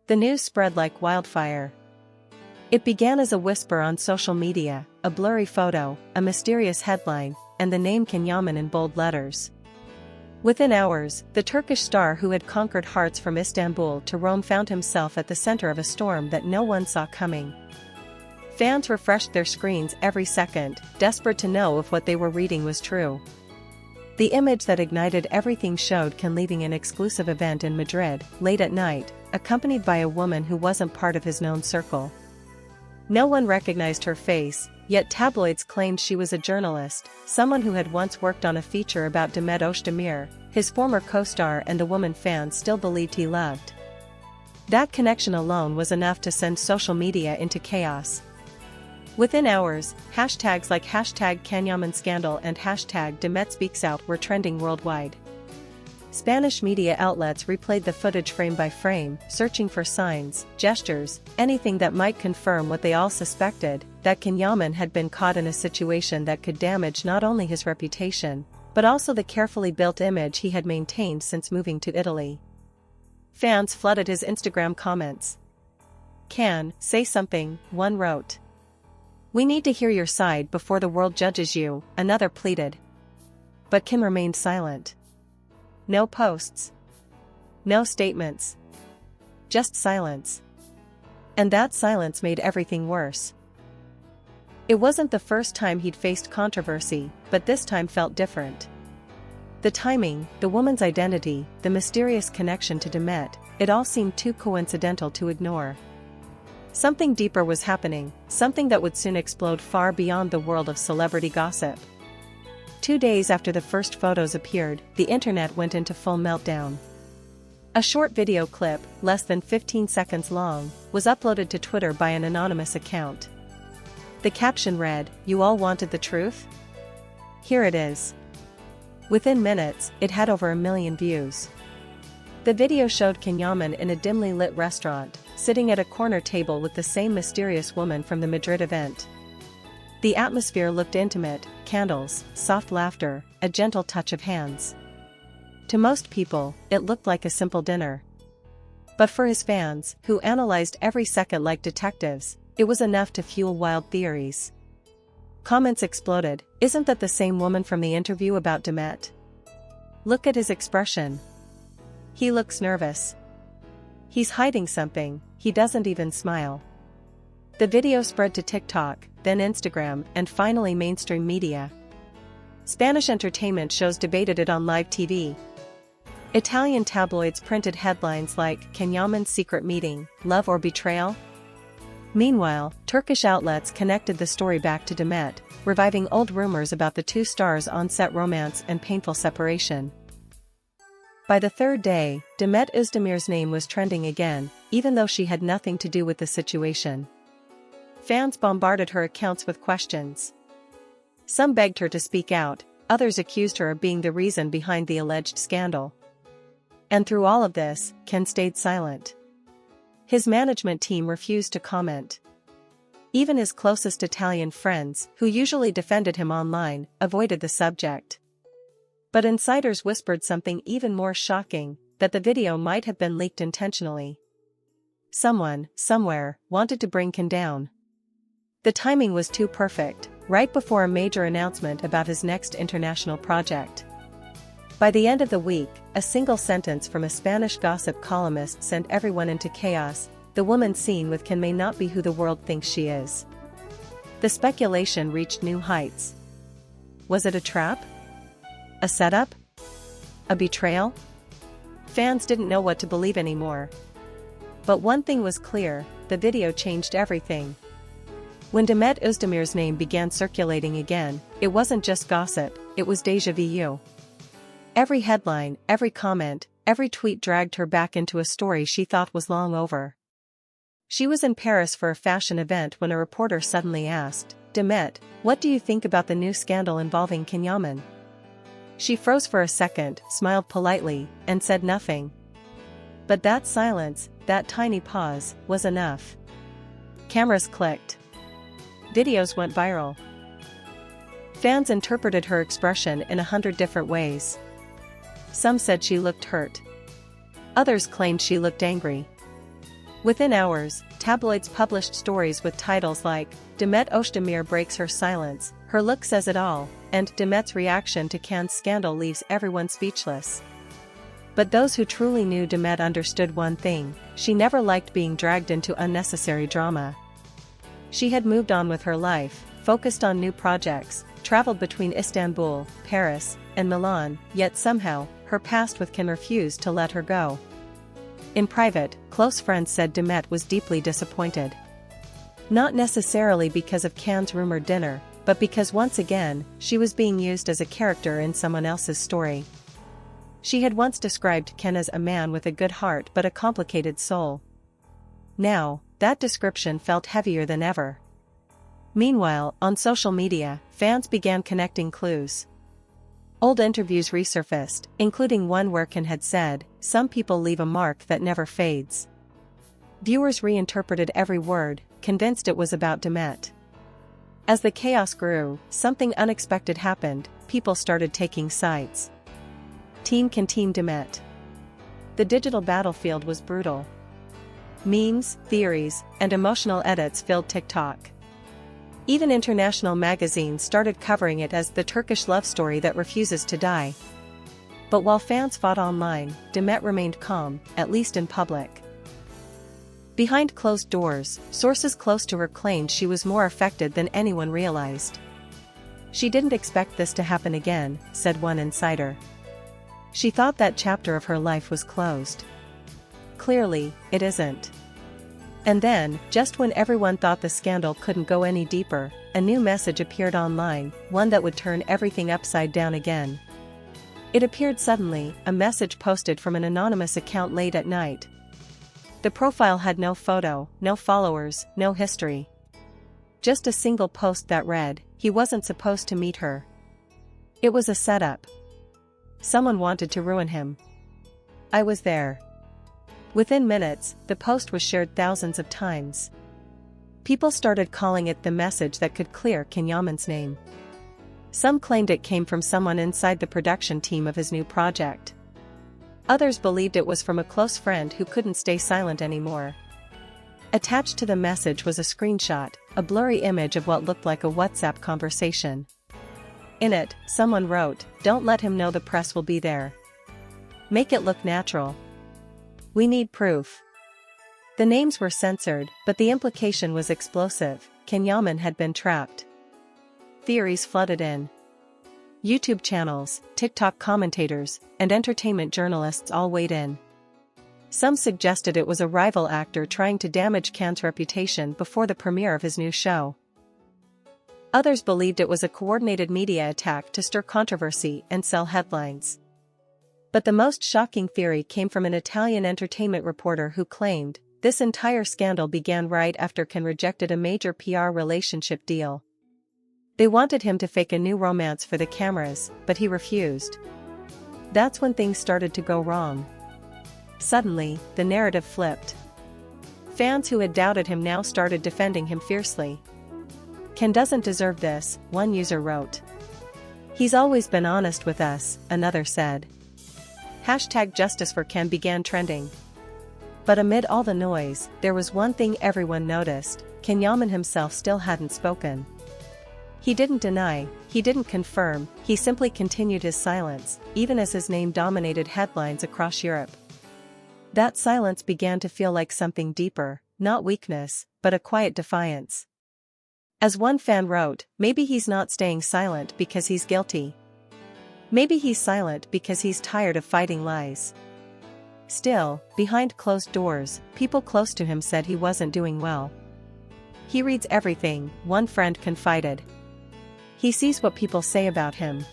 The news spread like wildfire. It began as a whisper on social media, a blurry photo, a mysterious headline, and the name Yaman in bold letters. Within hours, the Turkish star who had conquered hearts from Istanbul to Rome found himself at the center of a storm that no one saw coming. Fans refreshed their screens every second, desperate to know if what they were reading was true. The image that ignited everything showed Can leaving an exclusive event in Madrid, late at night, accompanied by a woman who wasn't part of his known circle. No one recognized her face, yet tabloids claimed she was a journalist, someone who had once worked on a feature about Demet Özdemir, his former co-star and the woman fans still believed he loved. That connection alone was enough to send social media into chaos. Within hours, hashtags like #CanYamanScandal and #DemetSpeaksOut were trending worldwide. Spanish media outlets replayed the footage frame by frame, searching for signs, gestures, anything that might confirm what they all suspected, that Yaman had been caught in a situation that could damage not only his reputation, but also the carefully built image he had maintained since moving to Italy. Fans flooded his Instagram comments. "Can, say something," one wrote. "We need to hear your side before the world judges you," another pleaded. But Kim remained silent. No posts. No statements. Just silence. And that silence made everything worse. It wasn't the first time he'd faced controversy, but this time felt different. The timing, the woman's identity, the mysterious connection to Demet, it all seemed too coincidental to ignore. Something deeper was happening, something that would soon explode far beyond the world of celebrity gossip. 2 days after the first photos appeared, the internet went into full meltdown. A short video clip, less than 15 seconds long, was uploaded to Twitter by an anonymous account. The caption read, "You all wanted the truth? Here it is." Within minutes, it had over 1 million views. The video showed Yaman in a dimly lit restaurant, sitting at a corner table with the same mysterious woman from the Madrid event. The atmosphere looked intimate, candles, soft laughter, a gentle touch of hands. To most people, it looked like a simple dinner. But for his fans, who analyzed every second like detectives, it was enough to fuel wild theories. Comments exploded, "Isn't that the same woman from the interview about Demet? Look at his expression. He looks nervous. He's hiding something, he doesn't even smile." The video spread to TikTok, then Instagram, and finally mainstream media. Spanish entertainment shows debated it on live TV. Italian tabloids printed headlines like, "Can Yaman's secret meeting, love or betrayal?" Meanwhile, Turkish outlets connected the story back to Demet, reviving old rumors about the two stars' on-set romance and painful separation. By the third day, Demet Özdemir's name was trending again, even though she had nothing to do with the situation. Fans bombarded her accounts with questions. Some begged her to speak out, others accused her of being the reason behind the alleged scandal. And through all of this, Can stayed silent. His management team refused to comment. Even his closest Italian friends, who usually defended him online, avoided the subject. But insiders whispered something even more shocking, that the video might have been leaked intentionally. Someone, somewhere, wanted to bring Can down. The timing was too perfect, right before a major announcement about his next international project. By the end of the week, a single sentence from a Spanish gossip columnist sent everyone into chaos: "The woman seen with Can may not be who the world thinks she is." The speculation reached new heights. Was it a trap? A setup? A betrayal? Fans didn't know what to believe anymore. But one thing was clear, the video changed everything. When Demet Özdemir's name began circulating again, it wasn't just gossip, it was déjà vu. Every headline, every comment, every tweet dragged her back into a story she thought was long over. She was in Paris for a fashion event when a reporter suddenly asked, "Demet, what do you think about the new scandal involving Can Yaman?" She froze for a second, smiled politely, and said nothing. But that silence, that tiny pause, was enough. Cameras clicked. Videos went viral. Fans interpreted her expression in 100 different ways. Some said she looked hurt. Others claimed she looked angry. Within hours, tabloids published stories with titles like, "Demet Özdemir breaks her silence, her look says it all," and "Demet's reaction to Cannes scandal leaves everyone speechless." But those who truly knew Demet understood one thing: she never liked being dragged into unnecessary drama. She had moved on with her life, focused on new projects, traveled between Istanbul, Paris, and Milan, yet somehow, her past with Cannes refused to let her go. In private, close friends said Demet was deeply disappointed. Not necessarily because of Cannes' rumored dinner, but because once again, she was being used as a character in someone else's story. She had once described Cannes as a man with a good heart but a complicated soul. Now, that description felt heavier than ever. Meanwhile, on social media, fans began connecting clues. Old interviews resurfaced, including one where Cannes had said, "Some people leave a mark that never fades." Viewers reinterpreted every word, convinced it was about Demet. As the chaos grew, something unexpected happened: people started taking sides. Team Cannes, Team Demet. The digital battlefield was brutal. Memes, theories, and emotional edits filled TikTok. Even international magazines started covering it as the Turkish love story that refuses to die. But while fans fought online, Demet remained calm, at least in public. Behind closed doors, sources close to her claimed she was more affected than anyone realized. "She didn't expect this to happen again," said one insider. "She thought that chapter of her life was closed. Clearly, it isn't." And then, just when everyone thought the scandal couldn't go any deeper, a new message appeared online, one that would turn everything upside down again. It appeared suddenly, a message posted from an anonymous account late at night. The profile had no photo, no followers, no history. Just a single post that read, "He wasn't supposed to meet her." It was a setup. Someone wanted to ruin him. "I was there." Within minutes, the post was shared thousands of times. People started calling it the message that could clear Yaman's name. Some claimed it came from someone inside the production team of his new project. Others believed it was from a close friend who couldn't stay silent anymore. Attached to the message was a screenshot, a blurry image of what looked like a WhatsApp conversation. In it, someone wrote, "Don't let him know the press will be there. Make it look natural. We need proof." The names were censored, but the implication was explosive: Yaman had been trapped. Theories flooded in. YouTube channels, TikTok commentators, and entertainment journalists all weighed in. Some suggested it was a rival actor trying to damage Cannes' reputation before the premiere of his new show. Others believed it was a coordinated media attack to stir controversy and sell headlines. But the most shocking theory came from an Italian entertainment reporter who claimed, this entire scandal began right after Cannes rejected a major PR relationship deal. They wanted him to fake a new romance for the cameras, but he refused. That's when things started to go wrong. Suddenly, the narrative flipped. Fans who had doubted him now started defending him fiercely. "Cannes doesn't deserve this," one user wrote. "He's always been honest with us," another said. #Justice for Cannes began trending. But amid all the noise, there was one thing everyone noticed: Yaman himself still hadn't spoken. He didn't deny, he didn't confirm, he simply continued his silence, even as his name dominated headlines across Europe. That silence began to feel like something deeper, not weakness, but a quiet defiance. As one fan wrote, "Maybe he's not staying silent because he's guilty. Maybe he's silent because he's tired of fighting lies." Still, behind closed doors, people close to him said he wasn't doing well. "He reads everything," one friend confided. "He sees what people say about him.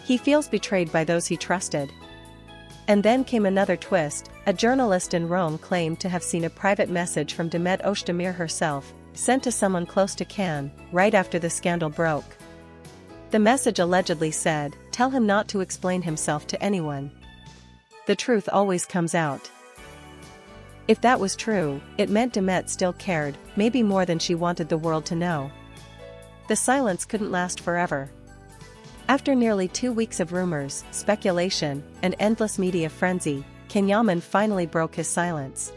He feels betrayed by those he trusted." And then came another twist. A journalist in Rome claimed to have seen a private message from Demet Özdemir herself, sent to someone close to Cannes, right after the scandal broke. The message allegedly said, "Tell him not to explain himself to anyone. The truth always comes out." If that was true, it meant Demet still cared, maybe more than she wanted the world to know. The silence couldn't last forever. After nearly 2 weeks of rumors, speculation, and endless media frenzy, Yaman finally broke his silence.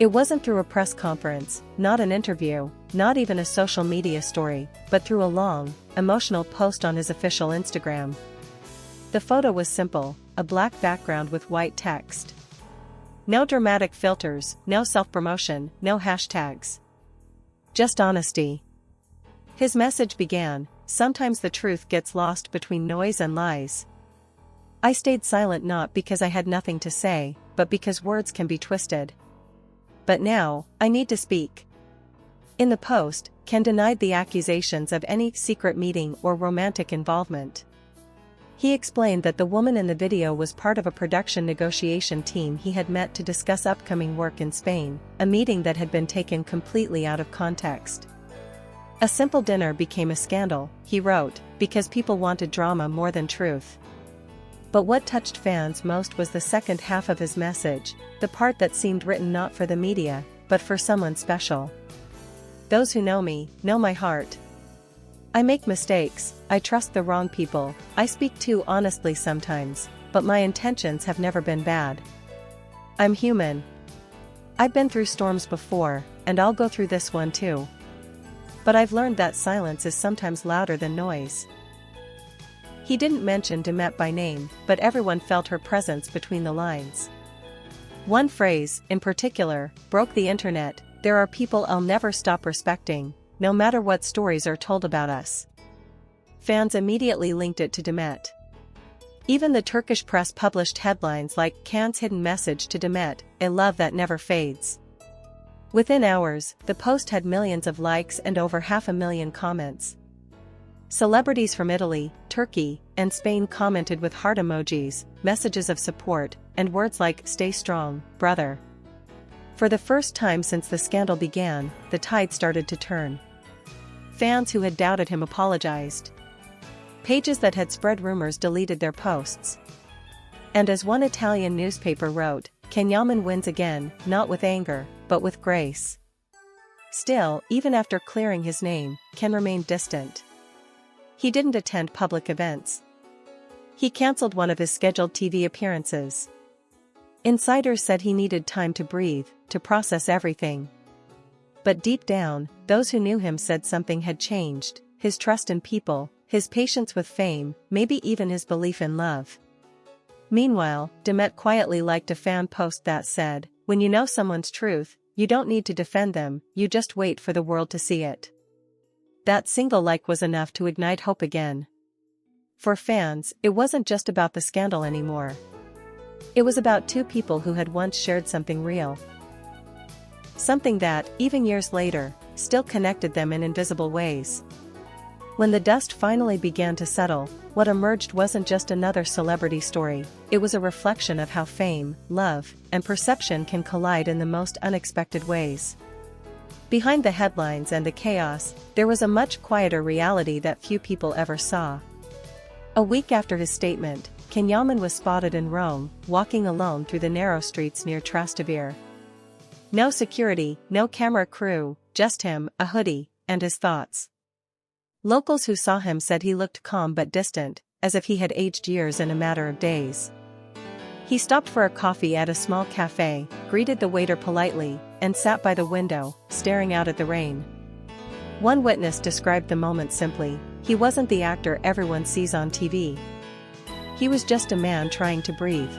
It wasn't through a press conference, not an interview, not even a social media story, but through a long, emotional post on his official Instagram. The photo was simple, a black background with white text. No dramatic filters, no self-promotion, no hashtags. Just honesty. His message began, "Sometimes the truth gets lost between noise and lies. I stayed silent not because I had nothing to say, but because words can be twisted. But now, I need to speak." In the post, Ken denied the accusations of any secret meeting or romantic involvement. He explained that the woman in the video was part of a production negotiation team he had met to discuss upcoming work in Spain, a meeting that had been taken completely out of context. "A simple dinner became a scandal," he wrote, "because people wanted drama more than truth." But what touched fans most was the second half of his message, the part that seemed written not for the media, but for someone special. "Those who know me, know my heart. I make mistakes, I trust the wrong people, I speak too honestly sometimes, but my intentions have never been bad. I'm human. I've been through storms before, and I'll go through this one too. But I've learned that silence is sometimes louder than noise." He didn't mention Demet by name, but everyone felt her presence between the lines. One phrase, in particular, broke the internet: "There are people I'll never stop respecting, no matter what stories are told about us." Fans immediately linked it to Demet. Even the Turkish press published headlines like "Can's hidden message to Demet, a love that never fades." Within hours, the post had millions of likes and over 500,000 comments. Celebrities from Italy, Turkey, and Spain commented with heart emojis, messages of support, and words like "Stay strong, brother." For the first time since the scandal began, the tide started to turn. Fans who had doubted him apologized. Pages that had spread rumors deleted their posts. And as one Italian newspaper wrote, "Yaman wins again, not with anger, but with grace." Still, even after clearing his name, Ken remained distant. He didn't attend public events. He cancelled one of his scheduled TV appearances. Insiders said he needed time to breathe, to process everything. But deep down, those who knew him said something had changed: his trust in people, his patience with fame, maybe even his belief in love. Meanwhile, Demet quietly liked a fan post that said, "When you know someone's truth, you don't need to defend them, you just wait for the world to see it." That single like was enough to ignite hope again. For fans, it wasn't just about the scandal anymore. It was about two people who had once shared something real. Something that, even years later, still connected them in invisible ways. When the dust finally began to settle, what emerged wasn't just another celebrity story, it was a reflection of how fame, love, and perception can collide in the most unexpected ways. Behind the headlines and the chaos, there was a much quieter reality that few people ever saw. A week after his statement, Yaman was spotted in Rome, walking alone through the narrow streets near Trastevere. No security, no camera crew, just him, a hoodie, and his thoughts. Locals who saw him said he looked calm but distant, as if he had aged years in a matter of days. He stopped for a coffee at a small cafe, greeted the waiter politely, and sat by the window, staring out at the rain. One witness described the moment simply: he wasn't the actor everyone sees on TV. He was just a man trying to breathe.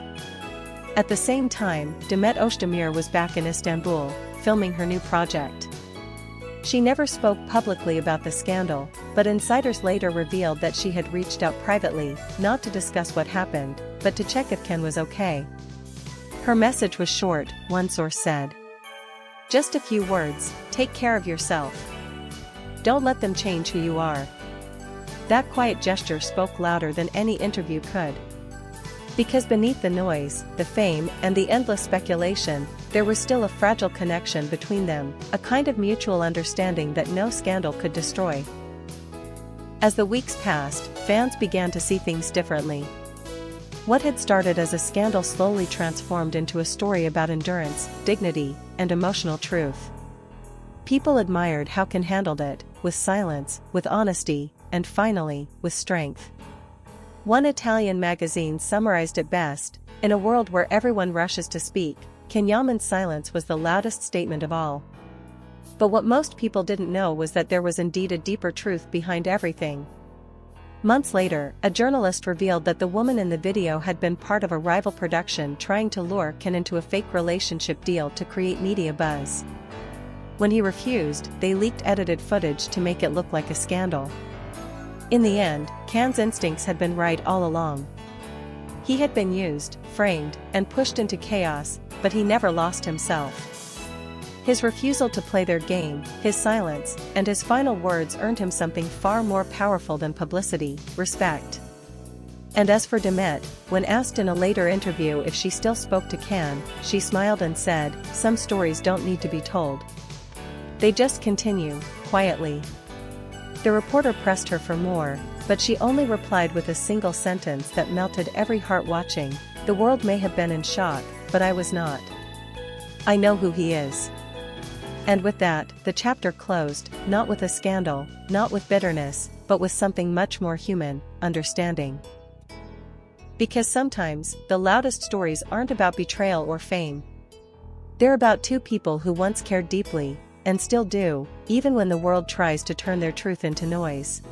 At the same time, Demet Özdemir was back in Istanbul, filming her new project. She never spoke publicly about the scandal, but insiders later revealed that she had reached out privately, not to discuss what happened, but to check if Ken was okay. Her message was short, one source said. "Just a few words: take care of yourself. Don't let them change who you are." That quiet gesture spoke louder than any interview could. Because beneath the noise, the fame, and the endless speculation, there was still a fragile connection between them, a kind of mutual understanding that no scandal could destroy. As the weeks passed, fans began to see things differently. What had started as a scandal slowly transformed into a story about endurance, dignity, and emotional truth. People admired how Ken handled it, with silence, with honesty, and finally, with strength. One Italian magazine summarized it best: "In a world where everyone rushes to speak, Yaman's silence was the loudest statement of all. But what most people didn't know was that there was indeed a deeper truth behind everything. Months later, a journalist revealed that the woman in the video had been part of a rival production trying to lure Can into a fake relationship deal to create media buzz. When he refused, they leaked edited footage to make it look like a scandal. In the end, Can's instincts had been right all along. He had been used, framed, and pushed into chaos, but he never lost himself. His refusal to play their game, his silence, and his final words earned him something far more powerful than publicity: respect. And as for Demet, when asked in a later interview if she still spoke to Can, she smiled and said, "Some stories don't need to be told. They just continue, quietly." The reporter pressed her for more, but she only replied with a single sentence that melted every heart watching: "The world may have been in shock, but I was not. I know who he is." And with that, the chapter closed, not with a scandal, not with bitterness, but with something much more human: understanding. Because sometimes, the loudest stories aren't about betrayal or fame. They're about two people who once cared deeply, and still do, even when the world tries to turn their truth into noise.